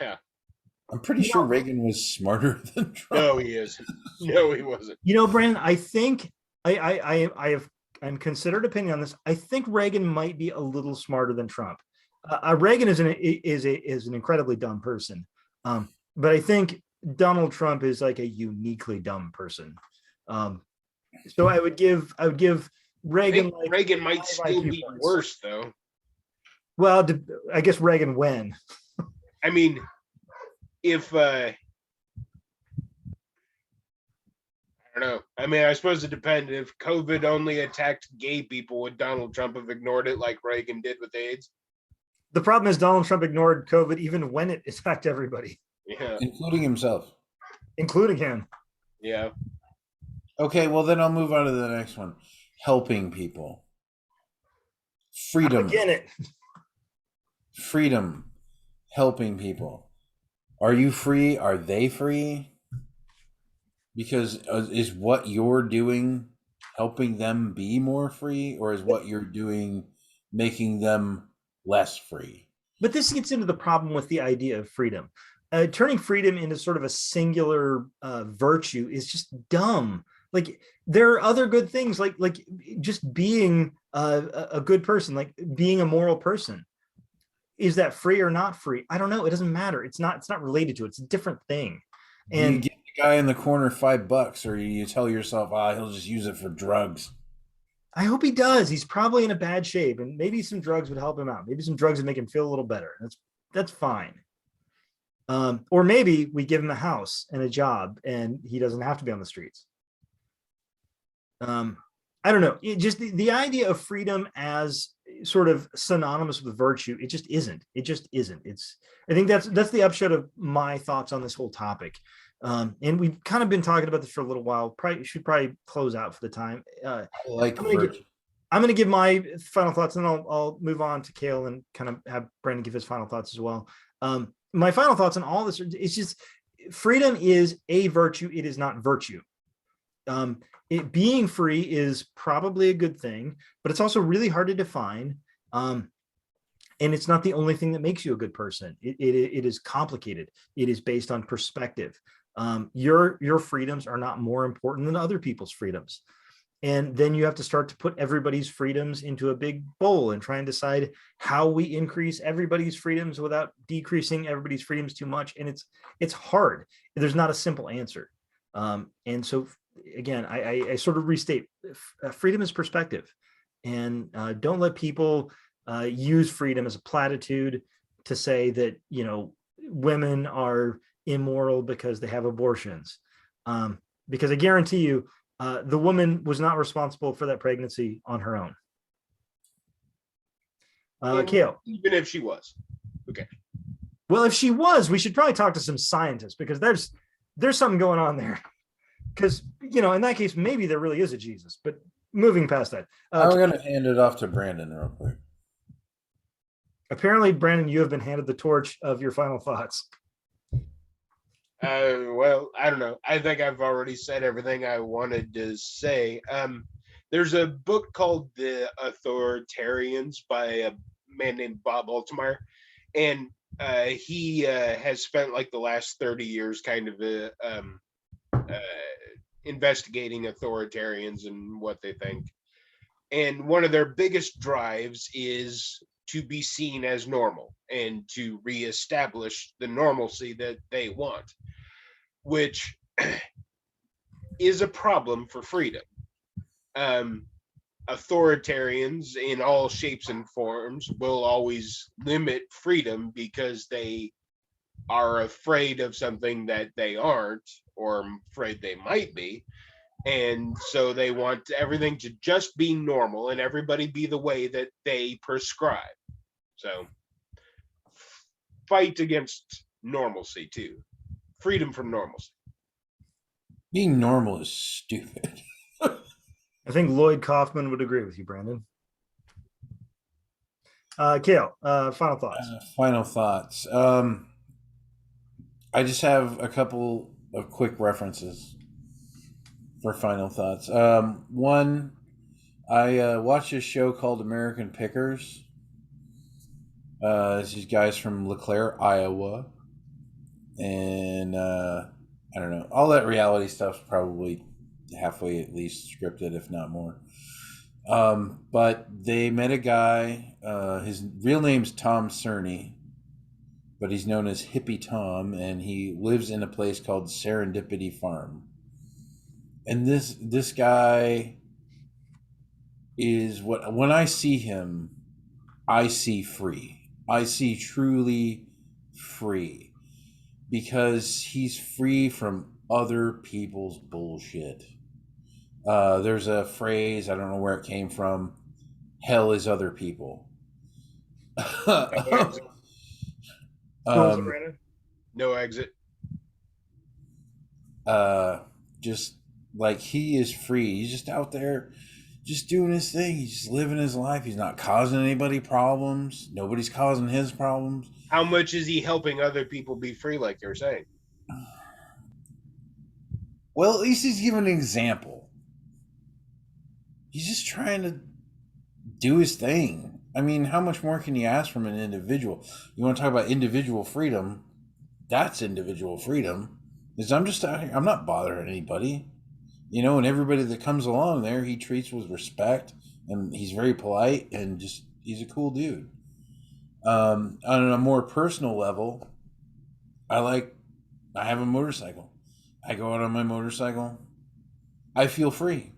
Yeah. I'm pretty sure Reagan was smarter than Trump. No, he isn't. No, he wasn't. You know, Brandon, I think I'm considered opinion on this. I think Reagan might be a little smarter than Trump. Reagan is an incredibly dumb person, but I think Donald Trump is like a uniquely dumb person. So I would give Reagan. I think Reagan might still be worse, though. Well, I guess Reagan when. I mean, if I don't know. I mean, I suppose it depends. If COVID only attacked gay people, would Donald Trump have ignored it like Reagan did with AIDS? The problem is Donald Trump ignored COVID even when it attacked everybody, Yeah. Including himself. including him. Yeah. Okay, well then I'll move on to the next one. Helping people. Freedom. Again, Freedom. Helping people. Are you free? Are they free? Because is what you're doing helping them be more free, or is what you're doing making them less free? But this gets into the problem with the idea of freedom. Turning freedom into sort of a singular virtue is just dumb. Like there are other good things, like just being a good person, like being a moral person. Is that free or not free? I don't know. It doesn't matter. It's not related to it. It's a different thing. And you give the guy in the corner $5, or you tell yourself, he'll just use it for drugs. I hope he does. He's probably in a bad shape, and maybe some drugs would help him out. Maybe some drugs would make him feel a little better. That's fine. Or maybe we give him a house and a job, and he doesn't have to be on the streets. I don't know. It just the idea of freedom as sort of synonymous with virtue, it just isn't. I think that's the upshot of my thoughts on this whole topic. And we've kind of been talking about this for a little while. Should probably close out for the time. I like I'm going to give my final thoughts, and then I'll move on to Cale and kind of have Brandon give his final thoughts as well. My final thoughts on all this, it's just freedom is a virtue. It is not virtue. Being free is probably a good thing, but it's also really hard to define. And it's not the only thing that makes you a good person. It is complicated. It is based on perspective. Your freedoms are not more important than other people's freedoms. And then you have to start to put everybody's freedoms into a big bowl and try and decide how we increase everybody's freedoms without decreasing everybody's freedoms too much. And it's hard. There's not a simple answer. And so again, I sort of restate, freedom is perspective, and don't let people use freedom as a platitude to say that, women are immoral because they have abortions. Because I guarantee you, the woman was not responsible for that pregnancy on her own. Cale. Even if she was. Okay. Well, if she was, we should probably talk to some scientists, because there's something going on there. Because, in that case, maybe there really is a Jesus. But moving past that. I'm going to hand it off to Brandon real quick. Apparently, Brandon, you have been handed the torch of your final thoughts. Well, I don't know. I think I've already said everything I wanted to say. There's a book called The Authoritarians by a man named Bob Altemeyer. And he has spent like the last 30 years kind of investigating authoritarians and what they think. And one of their biggest drives is to be seen as normal and to reestablish the normalcy that they want, which is a problem for freedom. Authoritarians in all shapes and forms will always limit freedom because they are afraid of something that they aren't, or afraid they might be. And so they want everything to just be normal and everybody be the way that they prescribe. So fight against normalcy too. Freedom from normalcy. Being normal is stupid. I think Lloyd Kaufman would agree with you, Brandon. Kale, final thoughts. Final thoughts. I just have a couple of quick references for final thoughts. One, I watched a show called American Pickers. These guys from LeClaire, Iowa. And I don't know. All that reality stuff's probably halfway at least scripted, if not more. But they met a guy. His real name's Tom Cerny, but he's known as Hippie Tom, and he lives in a place called Serendipity Farm. And this guy is when I see him, I see free. I see truly free, because he's free from other people's bullshit. There's a phrase, I don't know where it came from. Hell is other people. No exit. Just like he is free. He's just out there just doing his thing. He's just living his life. He's not causing anybody problems. Nobody's causing his problems. How much is he helping other people be free, like you're saying? Well, at least he's giving an example. He's just trying to do his thing. I mean, how much more can you ask from an individual? You want to talk about individual freedom? That's individual freedom. Because I'm just out here. I'm not bothering anybody. You know, and everybody that comes along there, he treats with respect, and he's very polite, and just, he's a cool dude. On a more personal level, I have a motorcycle. I go out on my motorcycle. I feel free.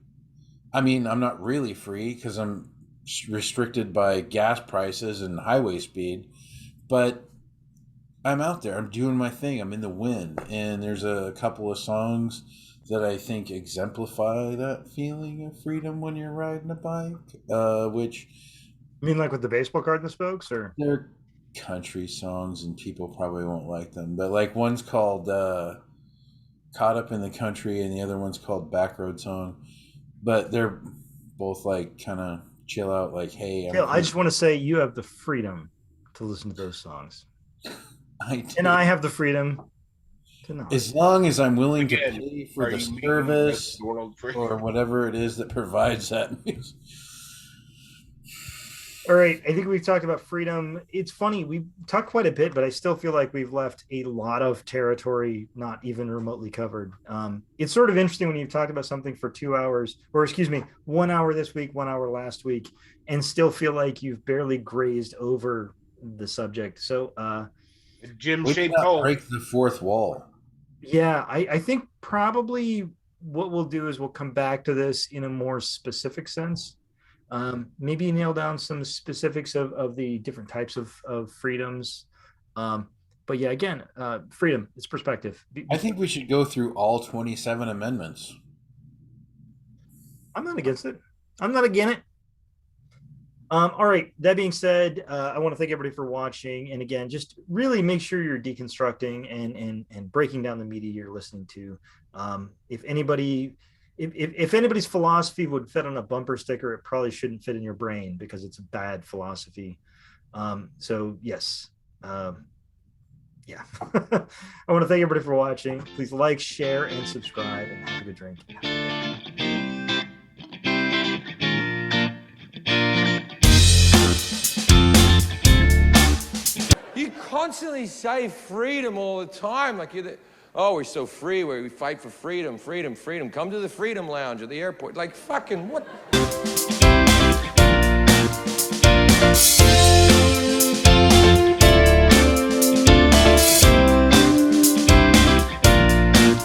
I mean, I'm not really free because I'm restricted by gas prices and highway speed, but I'm out there. I'm doing my thing. I'm in the wind. And there's a couple of songs that I think exemplify that feeling of freedom when you're riding a bike, which... You mean like with the baseball card and the spokes, or? They're country songs and people probably won't like them. But like one's called Caught Up in the Country and the other one's called Backroad Song. But they're both like kind of chill out, like, hey. I just want to say you have the freedom to listen to those songs. I do. And I have the freedom to not. As long as I'm willing to pay for the service or whatever it is that provides that music. All right, I think we've talked about freedom. It's funny, we talked quite a bit, but I still feel like we've left a lot of territory not even remotely covered. It's sort of interesting when you've talked about something for 2 hours, or excuse me, 1 hour this week, 1 hour last week, and still feel like you've barely grazed over the subject. So Gym-shaped hole. Break the fourth wall. Yeah, I think probably what we'll do is we'll come back to this in a more specific sense. Maybe nail down some specifics of the different types of freedoms. But yeah, again, freedom, it's perspective. I think we should go through all 27 amendments. I'm not against it. I'm not against it. All right, that being said, I want to thank everybody for watching. And again, just really make sure you're deconstructing and breaking down the media you're listening to. If anybody's philosophy would fit on a bumper sticker, it probably shouldn't fit in your brain because it's a bad philosophy. So yes, yeah. I want to thank everybody for watching. Please like, share, and subscribe, and have a good drink. You constantly say freedom all the time, like you're Oh, we're so free, we fight for freedom, freedom, freedom. Come to the Freedom Lounge at the airport. Like, fucking what?